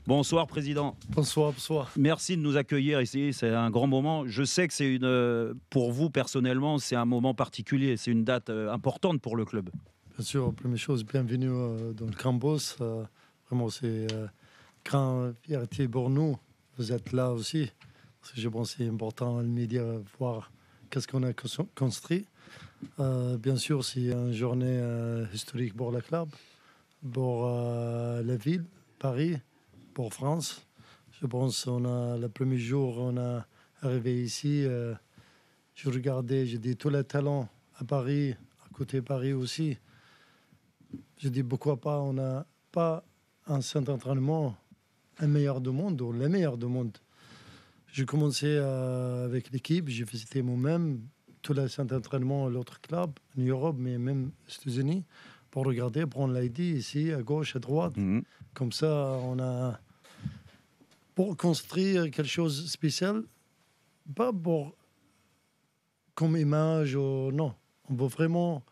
Bonsoir, Président. Bonsoir, bonsoir. Merci de nous accueillir ici. C'est un grand moment. Je sais que c'est pour vous personnellement, c'est un moment particulier. C'est une date importante pour le club. Bien sûr, première chose, bienvenue dans le campus. Vraiment, c'est grande fierté pour nous. Vous êtes là aussi. Parce que je pense que c'est important, le média, voir qu'est-ce qu'on a construit. Bien sûr, c'est une journée historique pour le club, pour la ville, Paris, pour France. Je pense qu'on a le premier jour, on a arrivé ici. Je regardais, j'ai dit tous les talents à Paris, à côté de Paris aussi. Je dis pourquoi pas, on n'a pas un centre d'entraînement un meilleur du monde ou le meilleur du monde. J'ai commencé avec l'équipe, j'ai visité moi-même tous les centres d'entraînement, l'autre club en Europe, mais même aux États-Unis, pour regarder, prendre l'ID ici, à gauche, à droite. Comme ça, on a pour construire quelque chose de spécial, pas pour comme image ou non. On veut vraiment,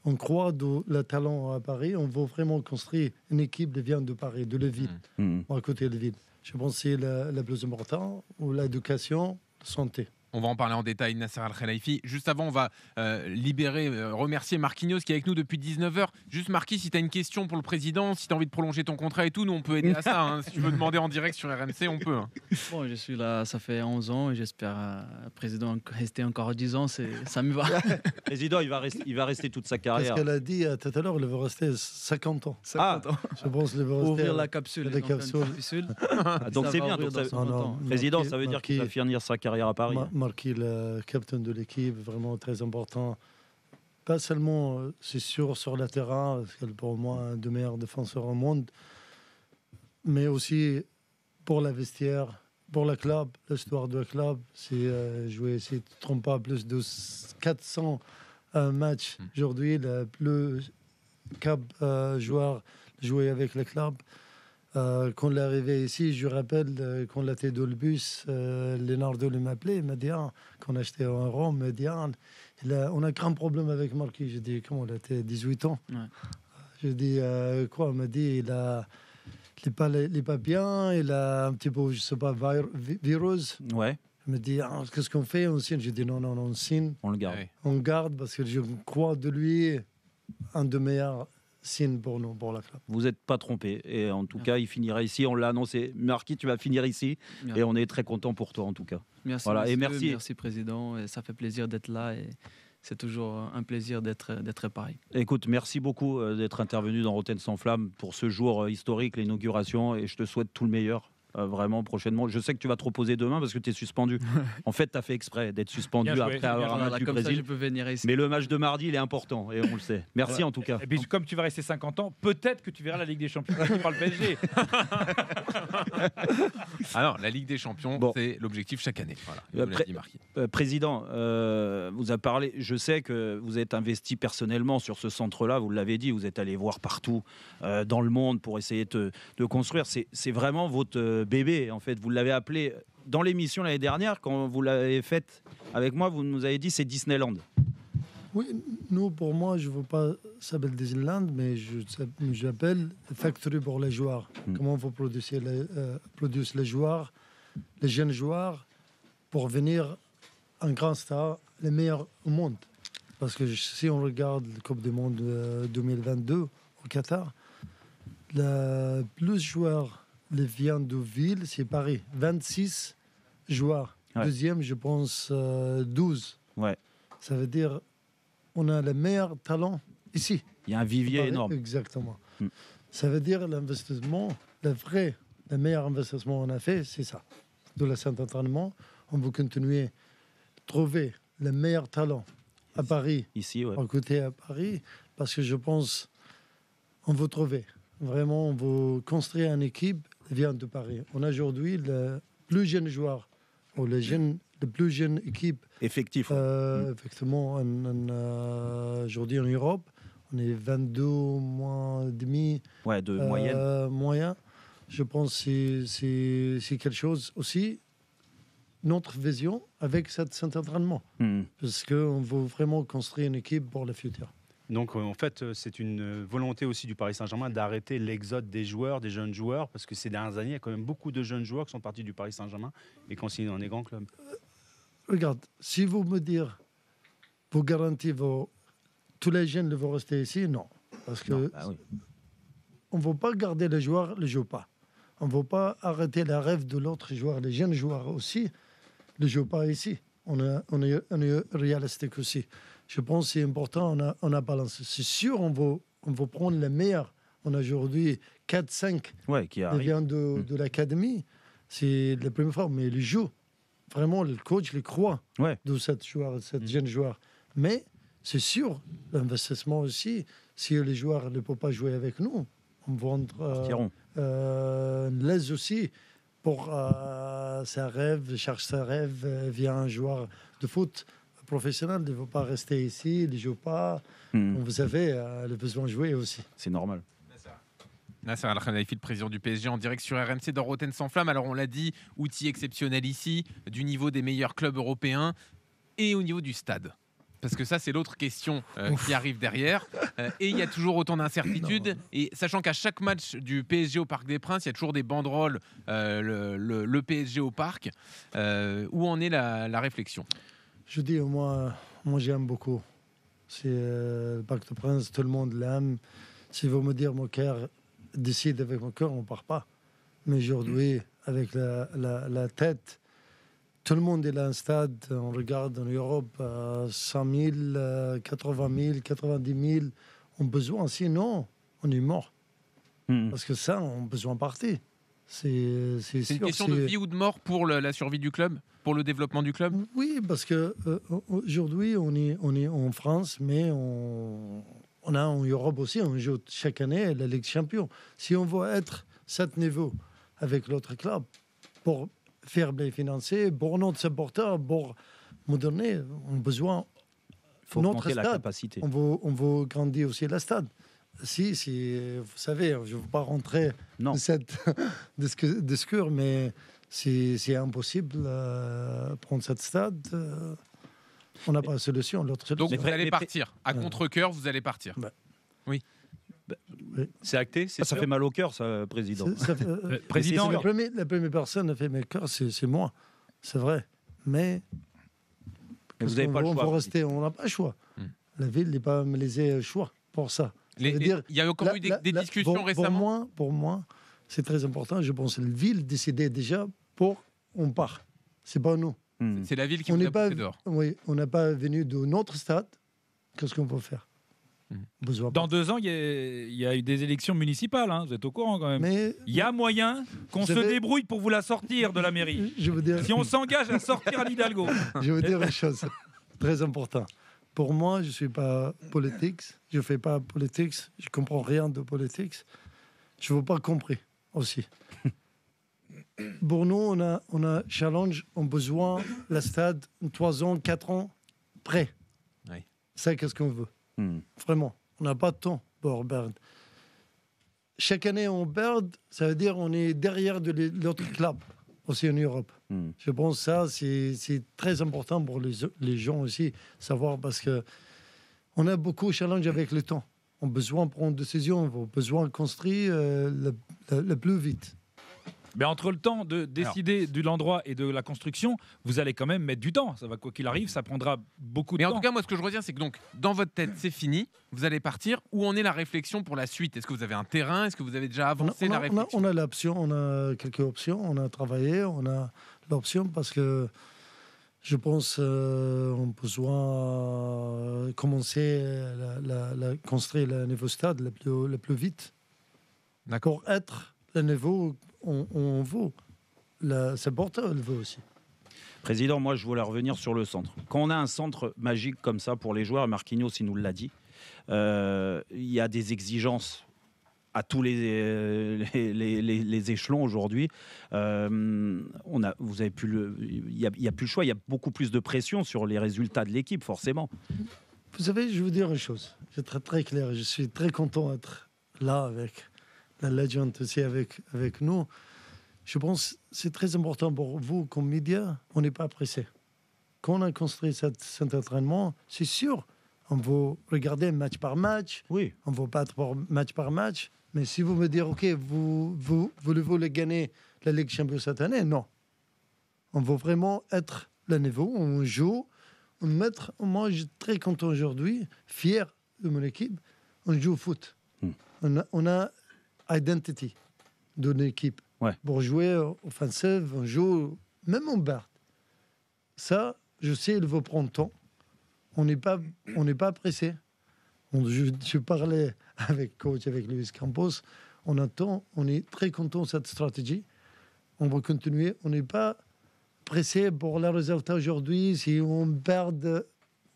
on croit dans le talent à Paris, on veut vraiment construire une équipe qui vient de Paris, de la ville, à côté de la ville. Je pense que c'est le plus important, ou l'éducation, la santé. On va en parler en détail, Nasser Al-Khelaifi. Juste avant, on va remercier Marquinhos qui est avec nous depuis 19h. Juste Marquis, si tu as une question pour le président, si tu as envie de prolonger ton contrat et tout, nous on peut aider à ça. Hein. Si tu veux demander en direct sur RMC, on peut. Hein. Bon, je suis là, ça fait 11 ans et j'espère président rester encore 10 ans, ça me va. Président, il va rester toute sa carrière. Parce qu'elle a dit tout à l'heure, il va rester 50 ans. 50 ans. Je pense qu'il va rester Ouvrir la capsule. Donc c'est bien. Président, ça veut dire qu'il va finir sa carrière à Paris. Marquis, le capitaine de l'équipe, vraiment très important. Pas seulement, c'est sûr, sur le terrain, parce que pour moi, un des meilleurs défenseurs au monde, mais aussi pour la vestiaire, pour le club, l'histoire du club. C'est jouer, si tu ne te trompes pas, plus de 400 matchs aujourd'hui, le plus cap joueur joué avec le club. Quand il est arrivé ici, je rappelle, quand il était dans le bus, Leonardo m'a appelé, il m'a dit, quand on achetait un rhum, il m'a dit, on a un grand problème avec Marquis. J'ai dit, comment, il était 18 ans. Ouais. J'ai dit, quoi, il m'a dit, il n'est pas bien, il a un petit peu, je ne sais pas, virus. Ouais. Il m'a dit, qu'est-ce qu'on fait? On signe. J'ai dit, non, on signe. On le garde. On garde parce que je crois de lui un des meilleurs signe pour nous, pour la club. Vous n'êtes pas trompé. Et en tout cas, il finira ici. On l'a annoncé. Marquis, tu vas finir ici. Merci. Et on est très content pour toi, en tout cas. Merci, voilà. monsieur, et merci, Président. Et ça fait plaisir d'être là. Et c'est toujours un plaisir d'être pareil. Écoute, merci beaucoup d'être intervenu dans Rotten sans flamme pour ce jour historique, l'inauguration. Et je te souhaite tout le meilleur. Vraiment prochainement. Je sais que tu vas te reposer demain parce que tu es suspendu. En fait, tu as fait exprès d'être suspendu après avoir un match du Brésil. Ça, je peux venir ici. Mais le match de mardi, il est important et on le sait. Merci en tout cas. Et puis comme tu vas rester 50 ans, peut-être que tu verras la Ligue des Champions par le PSG. Alors, la Ligue des Champions, c'est l'objectif chaque année. Voilà, Président, vous a parlé. Je sais que vous êtes investi personnellement sur ce centre-là. Vous l'avez dit, vous êtes allé voir partout dans le monde pour essayer de construire. C'est vraiment votre bébé, en fait. Vous l'avez appelé dans l'émission l'année dernière, quand vous l'avez faite avec moi, vous nous avez dit c'est Disneyland. Oui, nous, pour moi, je ne veux pas s'appeler Disneyland, mais j'appelle Factory pour les joueurs. Comment vous produisez les joueurs, les jeunes joueurs, pour venir un grand star, les meilleurs au monde. Parce que si on regarde la Coupe du Monde 2022 au Qatar, le plus de joueurs les viennent de ville, c'est Paris. 26 joueurs. Ouais. Deuxième, je pense, 12. Ouais. Ça veut dire on a le meilleur talent ici. Il y a un vivier énorme. Exactement. Ça veut dire l'investissement, le meilleur investissement qu'on a fait, c'est ça. De la centre d'entraînement, on veut continuer à trouver le meilleur talent à Paris, ici, ouais. à côté à Paris, parce que je pense on veut trouver. Vraiment, on veut construire une équipe qui vient de Paris. On a aujourd'hui le plus jeune joueur, ou le plus jeune équipe. Effectif. Effectivement, aujourd'hui en Europe, on est 22 mois et demi. Ouais, de moyenne. Moyen. Je pense que c'est quelque chose aussi, notre vision avec cet entraînement. Parce qu'on veut vraiment construire une équipe pour le futur. Donc en fait, c'est une volonté aussi du Paris Saint-Germain d'arrêter l'exode des joueurs, des jeunes joueurs, parce que ces dernières années, il y a quand même beaucoup de jeunes joueurs qui sont partis du Paris Saint-Germain et qui ont signé dans des grands clubs. Regarde, si vous me dites, vous garantissez tous les jeunes vont rester ici, non. Parce que on ne veut pas garder les joueurs, ne jouent pas. On ne veut pas arrêter le rêve de l'autre joueur, les jeunes joueurs aussi, ne jouent pas ici. On est réalistique aussi. Je pense que c'est important, on a balancé. C'est sûr, on veut prendre les meilleurs. On a aujourd'hui 4-5 qui viennent de l'académie. C'est la première fois, mais ils jouent. Vraiment, le coach les croit de cette jeune joueur. Mais c'est sûr, l'investissement aussi, si les joueurs ne peuvent pas jouer avec nous, on laisse aussi pour sa rêve, cherche sa rêve, vient un joueur de foot professionnel, ne veut pas rester ici, il ne joue pas. Vous savez, le besoin de jouer aussi. C'est normal. Nasser Al-Khelaifi, le président du PSG, en direct sur RMC dans Rotten sans flamme. Alors on l'a dit, outil exceptionnel ici, du niveau des meilleurs clubs européens et au niveau du stade. Parce que ça, c'est l'autre question qui arrive derrière. Et il y a toujours autant d'incertitudes. Et sachant qu'à chaque match du PSG au Parc des Princes, il y a toujours des banderoles, le PSG au Parc. Où en est la réflexion? Je dis, moi j'aime beaucoup. C'est le Parc des Princes, tout le monde l'aime. Si vous me dites, mon cœur décide avec mon cœur, on ne part pas. Mais aujourd'hui, avec la tête, tout le monde est là, un stade, on regarde en Europe, 100 000, 80 000, 90 000, on a besoin, sinon on est mort. Parce que ça, on a besoin de partir. C'est une question de vie ou de mort pour la survie du club, pour le développement du club? Oui, parce qu'aujourd'hui, on est en France, mais on a en Europe aussi, on joue chaque année la Ligue des Champions. Si on veut être à cet niveau avec l'autre club, pour faire bien financer, pour notre supporter, pour nous donner, on a besoin de notre stade. La capacité. On veut grandir aussi le stade. Si, vous savez, je ne veux pas rentrer dans cette discours, mais c'est impossible de prendre ce stade. On n'a pas de solution. L'autre solution. Donc vous allez partir. À contre-cœur, vous allez partir. Oui. C'est acté, ça fait mal au cœur, ça, président. Président, la première personne a fait mes cœurs, c'est moi. C'est vrai. Mais vous n'avez pas le choix. On n'a pas le choix. La ville n'est pas me laisser le choix pour ça. Il y a encore eu des discussions récemment. Pour moi, c'est très important. Je pense que la ville décidait déjà on part. C'est pas nous. C'est la ville qui vous a poussé dehors. Oui, on n'est pas venu de notre stade. Qu'est-ce qu'on peut faire? Dans 2 ans, il y a eu des élections municipales, hein, vous êtes au courant quand même. Mais il y a moyen qu'on se débrouille pour vous la sortir de la mairie. Si on s'engage à sortir à Hidalgo. Je veux dire une chose très importante. Pour moi, je ne suis pas politique, je ne fais pas politique, je ne comprends rien de politique. Je ne veux pas comprendre aussi. Pour nous, on a challenge, on a besoin le stade 3 ans, 4 ans, prêt. Oui. C'est qu'est-ce qu'on veut. Vraiment, on n'a pas de temps pour Berne. Chaque année, on perd, ça veut dire on est derrière de l'autre club, aussi en Europe. Je pense que ça, c'est très important pour les gens aussi, savoir, parce qu'on a beaucoup de challenges avec le temps. On a besoin de prendre des décisions, on a besoin de construire le plus vite. Mais entre le temps de décider de l'endroit et de la construction, vous allez quand même mettre du temps. Ça va, quoi qu'il arrive, ça prendra beaucoup de temps. Mais en tout cas, moi, ce que je retiens, c'est que donc, dans votre tête, c'est fini. Vous allez partir. Où en est la réflexion pour la suite? Est-ce que vous avez un terrain? Est-ce que vous avez déjà avancé la réflexion? On a l'option, on a quelques options. On a travaillé, on a l'option parce que je pense qu'on a besoin de commencer à construire le nouveau stade le plus vite. D'accord. Pour être le niveau on veut. C'est important, le veut aussi. Président, moi, je voulais revenir sur le centre. Quand on a un centre magique comme ça pour les joueurs, Marquinhos, il nous l'a dit, il y a des exigences à tous les échelons aujourd'hui. Vous avez il n'y a plus le choix, il y a beaucoup plus de pression sur les résultats de l'équipe, forcément. Vous savez, je vais vous dire une chose. C'est très, très clair. Je suis très content d'être là avec la légende aussi avec nous. Je pense que c'est très important pour vous, comme médias, on n'est pas pressé. Quand on a construit cet entraînement, c'est sûr, On va regarder match par match. Oui. On ne va pas être match par match. Mais si vous me dites, OK, vous voulez-vous gagner la Ligue des Champions cette année? Non. On va vraiment être le niveau. On joue. Moi, je suis très content aujourd'hui, fier de mon équipe. On joue au foot. On a identity de l'équipe. Ouais. Pour jouer offensive, on joue même en barre. Ça, je sais, il va prendre temps. On n'est pas pressé. Je parlais avec coach, avec Luis Campos. On attend, on est très content de cette stratégie. On va continuer. On n'est pas pressé pour le résultat aujourd'hui. Si on perd,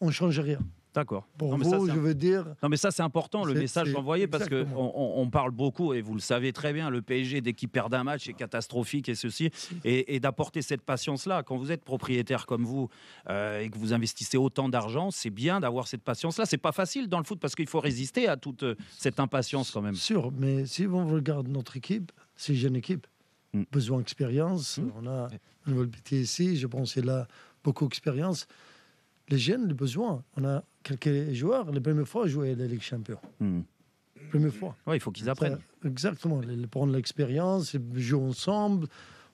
on ne change rien. D'accord. Pour Non, mais vous, ça, je veux dire... Non, mais ça, c'est important, le C'est- message c'est envoyé, parce qu'on exactement. on parle beaucoup, et vous le savez très bien, le PSG, dès qu'il perd un match, c'est catastrophique, et ceci, et d'apporter cette patience-là. Quand vous êtes propriétaire comme vous, et que vous investissez autant d'argent, c'est bien d'avoir cette patience-là. C'est pas facile dans le foot, parce qu'il faut résister à toute cette impatience quand même. Sûr, mais si on regarde notre équipe, c'est une jeune équipe. Besoin d'expérience. On a un nouvel petit ici, je pense qu'il a beaucoup d'expérience. Les jeunes, le besoin. On a quelques joueurs, la première fois, jouer à la Ligue des Champions. Première fois. Ouais, il faut qu'ils apprennent. Exactement. Ils prennent l'expérience, ils jouent ensemble.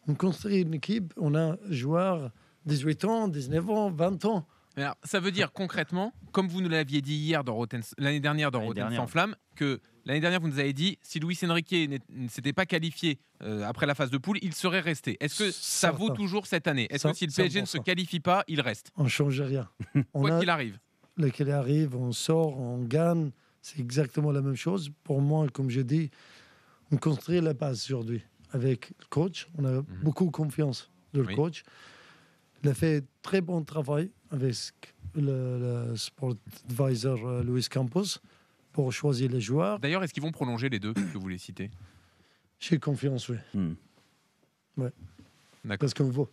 On construit une équipe. On a joueurs 18 ans, 19 ans, 20 ans. Alors, ça veut dire concrètement, comme vous nous l'aviez dit hier l'année dernière dans Rotten sans flamme, que l'année dernière vous nous avez dit si Luis Enrique ne s'était pas qualifié après la phase de poule, il serait resté. Est-ce que ça vaut toujours cette année? Est-ce que si le PSG ne se qualifie pas, il reste? On ne change rien. Quoi qu'il arrive. Lequel arrive, on sort, on gagne. C'est exactement la même chose. Pour moi, comme je dis, on construit la base aujourd'hui avec le coach. On a beaucoup confiance dans le coach. Il a fait très bon travail avec le sport advisor Luis Campos pour choisir les joueurs. D'ailleurs, est-ce qu'ils vont prolonger les deux que vous les citez? J'ai confiance, oui. Ouais. D'accord. Parce qu'on veut.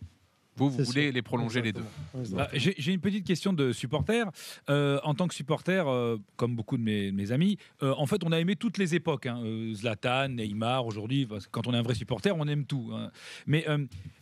Vous voulez les prolonger les deux. Bah, j'ai une petite question de supporter. En tant que supporter, comme beaucoup de mes amis, en fait, on a aimé toutes les époques. Zlatan, Neymar, aujourd'hui, quand on est un vrai supporter, on aime tout. Mais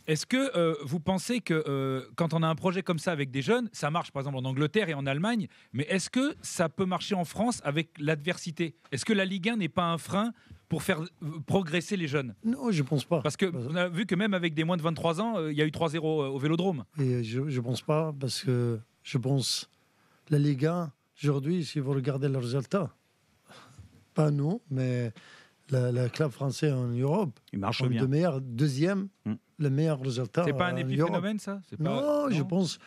est-ce que vous pensez que quand on a un projet comme ça avec des jeunes, ça marche par exemple en Angleterre et en Allemagne, mais est-ce que ça peut marcher en France avec l'adversité? Est-ce que la Ligue 1 n'est pas un frein pour faire progresser les jeunes? Non, je ne pense pas. Parce qu'on a vu que même avec des moins de 23 ans, il y a eu 3-0 au Vélodrome. Et je ne pense pas, parce que je pense la Ligue 1, aujourd'hui, si vous regardez le résultat, pas nous, mais le club français en Europe, il marche bien. Deuxième, le meilleur résultat. C'est pas un épiphénomène, ça? Non, je pense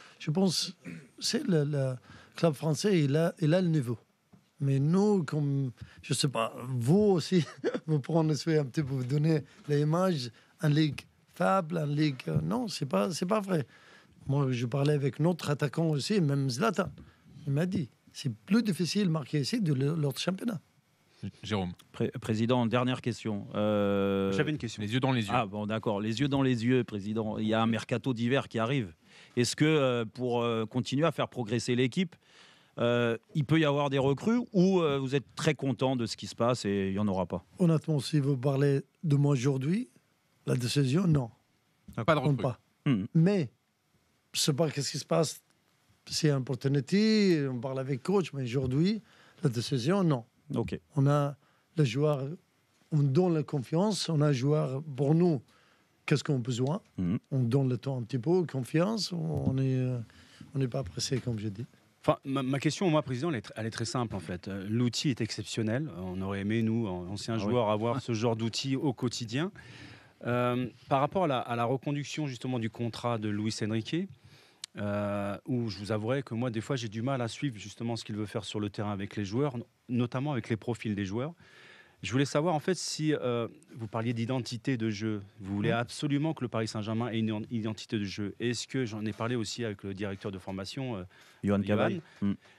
c'est le club français, il a le niveau. Mais nous, comme, je ne sais pas, vous aussi, vous prenez un petit peu, vous donnez l'image, en Ligue faible, en Ligue... Non, c'est pas vrai. Moi, je parlais avec notre attaquant aussi, même Zlatan. Il m'a dit, c'est plus difficile de marquer ici de l'autre championnat. Jérôme. Président, dernière question. J'avais une question. Les yeux dans les yeux. Ah bon, d'accord. Les yeux dans les yeux, Président. Il y a un mercato d'hiver qui arrive. Est-ce que pour continuer à faire progresser l'équipe, il peut y avoir des recrues ou vous êtes très content de ce qui se passe et il n'y en aura pas? Honnêtement, si vous parlez de moi aujourd'hui, la décision, non. Pas de recrues. Pas. Mais, je ne sais pas qu'est-ce qui se passe. C'est une opportunité, on parle avec coach, mais aujourd'hui, la décision, non. Ok. On a les joueurs, on donne la confiance, on a les joueurs pour nous, qu'est-ce qu'on a besoin. On donne le temps un petit peu, confiance, on n'est pas pressé, comme je dis. Enfin, ma question, moi, Président, elle est très simple, en fait. L'outil est exceptionnel. On aurait aimé, nous, anciens joueurs, avoir ce genre d'outil au quotidien. Par rapport à la reconduction, justement, du contrat de Luis Enrique, où je vous avouerai que moi, des fois, j'ai du mal à suivre, justement, ce qu'il veut faire sur le terrain avec les joueurs, notamment avec les profils des joueurs. Je voulais savoir, en fait, si vous parliez d'identité de jeu, vous voulez absolument que le Paris Saint-Germain ait une identité de jeu. Est-ce que, j'en ai parlé aussi avec le directeur de formation, Johan Cavaille.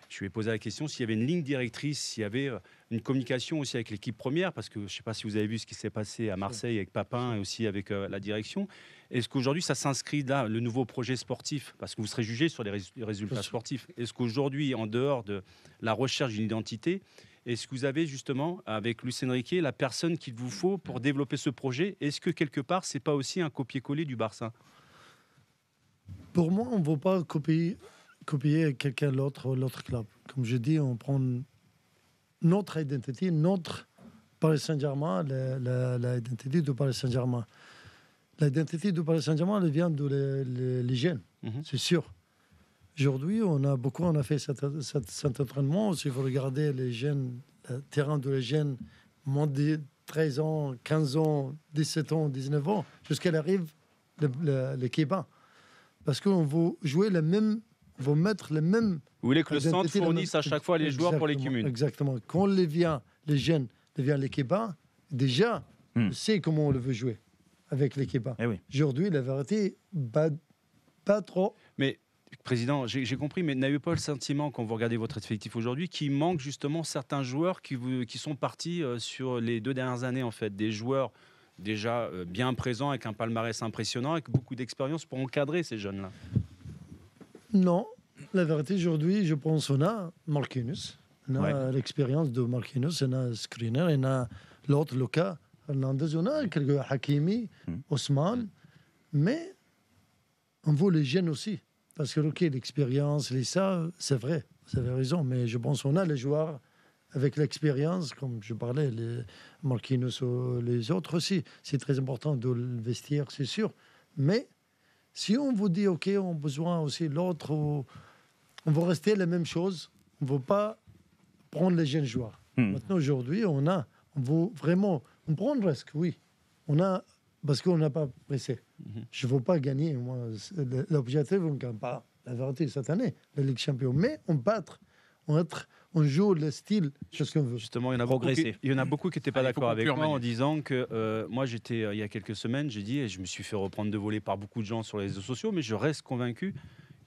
Je lui ai posé la question s'il y avait une ligne directrice, s'il y avait une communication aussi avec l'équipe première, parce que je ne sais pas si vous avez vu ce qui s'est passé à Marseille avec Papin et aussi avec la direction. Est-ce qu'aujourd'hui, ça s'inscrit là, le nouveau projet sportif, parce que vous serez jugé sur les résultats sportifs. Est-ce qu'aujourd'hui, en dehors de la recherche d'une identité, est-ce que vous avez justement, avec Luis Enrique, la personne qu'il vous faut pour développer ce projet? Est-ce que quelque part, ce n'est pas aussi un copier-coller du Barça? Pour moi, on ne veut pas copier copier quelqu'un d'autre, l'autre club. Comme je dis, on prend notre identité, notre Paris Saint-Germain, l'identité du Paris Saint-Germain. L'identité du Paris Saint-Germain, elle vient de les jeunes, c'est sûr. Aujourd'hui, on a fait cet entraînement. Si vous regardez les jeunes, le terrain de les jeunes, moins de 13 ans, 15 ans, 17 ans, 19 ans, jusqu'à l'arrivée l'équipe A. Parce qu'on veut jouer les mêmes, on veut mettre les mêmes. Vous voulez que le centre fournisse à chaque fois les joueurs pour l'équipe 1. Exactement. Quand les jeunes deviennent l'équipe A, déjà, on sait comment on le veut jouer avec l'équipe A. Eh oui. Aujourd'hui, la vérité, pas trop. Mais, Président, j'ai compris, mais n'avez-vous pas le sentiment, quand vous regardez votre effectif aujourd'hui, qu'il manque justement certains joueurs qui sont partis sur les 2 dernières années, en fait, des joueurs déjà bien présents, avec un palmarès impressionnant, avec beaucoup d'expérience pour encadrer ces jeunes-là? Non, la vérité, aujourd'hui, je pense qu'on a Marquinhos. On a l'expérience de Marquinhos, on a Skriniar, on a l'autre, Lucas Hernandez, on a quelques Hakimi, Ousmane, mais on veut les jeunes aussi. Parce que l'expérience, ça, c'est vrai, vous avez raison, mais je pense qu'on a les joueurs avec l'expérience, comme je parlais, les Marquinhos ou les autres aussi. C'est très important de le vestir, c'est sûr. Mais si on vous dit, OK, on a besoin aussi l'autre, on va rester la même chose, on ne veut pas prendre les jeunes joueurs. Maintenant, aujourd'hui, on veut vraiment, on prend le risque, oui. Parce qu'on n'a pas pressé. Je ne veux pas gagner. Moi, l'objectif, on ne gagne pas la vérité cette année, la Ligue Champion. Mais on joue le style, ce qu'on veut. Justement, il y en a beaucoup qui n'étaient pas d'accord avec moi en disant que moi, j'étais il y a quelques semaines, j'ai dit, et je me suis fait reprendre de voler par beaucoup de gens sur les réseaux sociaux, mais je reste convaincu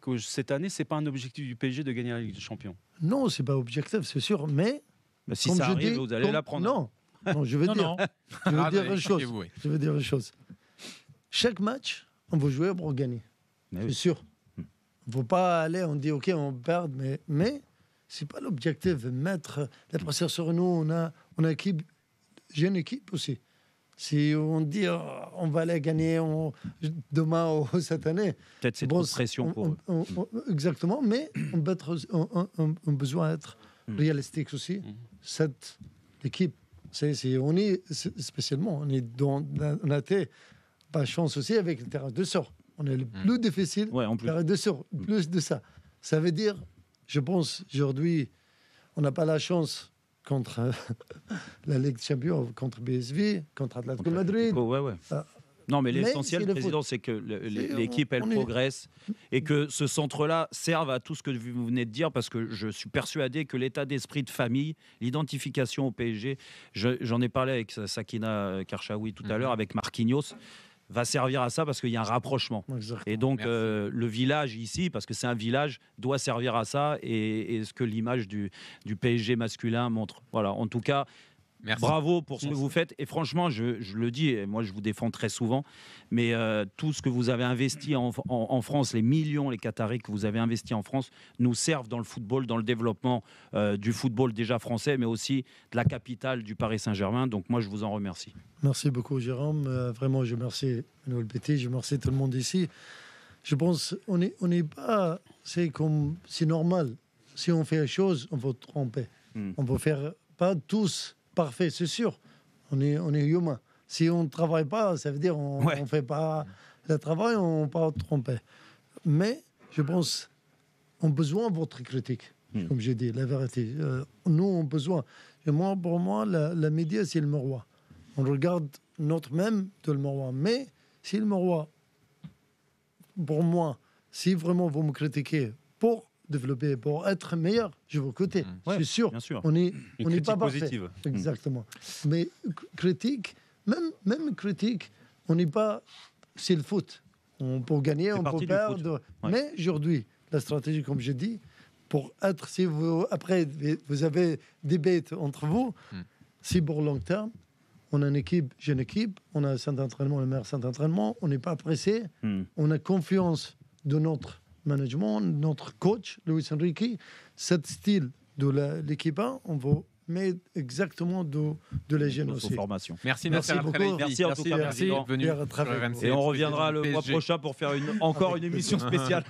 que cette année, ce n'est pas un objectif du PSG de gagner la Ligue des Champions. Non, ce n'est pas objectif, c'est sûr. Mais si ça arrive, vous allez la prendre. Non, je veux dire une chose. Chaque match, on va jouer pour gagner. C'est sûr. Il ne faut pas aller, on dit, OK, on perd, mais ce n'est pas l'objectif. Mettre la pression sur nous, on a une équipe, j'ai une équipe aussi. Si on dit, on va aller gagner demain ou cette année. Peut-être c'est trop de pression pour eux. Exactement, mais on a besoin d'être réalistique aussi. Cette équipe, on est spécialement, on a été pas chance aussi avec le terrain de sort. On est le plus difficile, terrain de sort, plus de ça. Ça veut dire, je pense, aujourd'hui, on n'a pas la chance contre la Ligue des Champions, contre BSV, contre Atlético Madrid. Non, mais l'essentiel, Président, c'est que l'équipe, elle progresse et que ce centre-là serve à tout ce que vous venez de dire, parce que je suis persuadé que l'état d'esprit de famille, l'identification au PSG, j'en ai parlé avec Sakina Karchaoui tout à l'heure, avec Marquinhos, va servir à ça parce qu'il y a un rapprochement. Exactement. Et donc, le village ici, parce que c'est un village, doit servir à ça et ce que l'image du PSG masculin montre. Voilà, en tout cas... Merci. Bravo pour ce que vous faites. Et franchement, je le dis, et moi je vous défends très souvent, mais tout ce que vous avez investi en France, les millions, les Qataris que vous avez investis en France, nous servent dans le football, dans le développement du football déjà français, mais aussi de la capitale du Paris Saint-Germain. Donc moi, je vous en remercie. Merci beaucoup, Jérôme. Vraiment, je remercie Noël Petit, je remercie tout le monde ici. Je pense on n'est pas... C'est normal. Si on fait les choses, on va tromper. On va faire pas tous... Parfait, c'est sûr. On est humain. Si on ne travaille pas, ça veut dire on ne fait pas le travail, on ne va pas tromper. Mais je pense qu'on a besoin de votre critique, comme j'ai dit, la vérité. Nous, on a besoin. Et moi, pour moi, la média, c'est le Marois. On regarde notre même de le Marois. Mais si le Marois, pour moi, si vraiment vous me critiquez pour développer, pour être meilleur, je vous écouter. C'est sûr. On n'est pas parfait. Exactement. Mais critique, même critique, on n'est pas... C'est le foot. On peut gagner, on peut perdre. Mais aujourd'hui, la stratégie, comme je dis, pour être... Si vous, après, vous avez des bêtes entre vous, c'est pour long terme. On a une équipe, jeune équipe, on a un centre d'entraînement, le meilleur centre d'entraînement, on n'est pas pressé, on a confiance de notre management, notre coach, Luis Enrique, cet style de l'équipe, on va mettre exactement de la jeunes aussi. Formation. Merci beaucoup. Merci en tout cas. Merci. Venu Et on reviendra le mois prochain pour faire encore une émission spéciale.